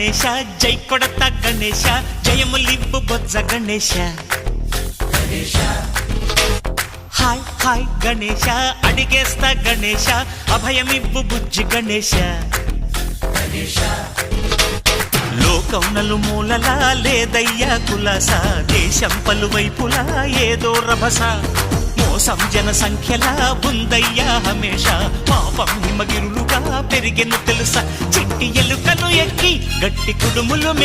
గణేశ జై కొడత గణేశ జయములివ్వు బొజ్జ Ganesha hi hi Ganesha అడిగేస్తా Ganesha అభయమివ్వు బుజ్జి గణేశ లోకం నలుమూలలా లేదయ్యా కులాస దేశం పలువైపులా ఏదో రభస మోసం జన సంఖ్యలా ఉందయ్యా హమేష పాపం హిమగిరులుగా పెరిగెను తెలుసా చిట్టి ఎలుకలు ఎక్కి గట్టి కుడుములు మెక్కి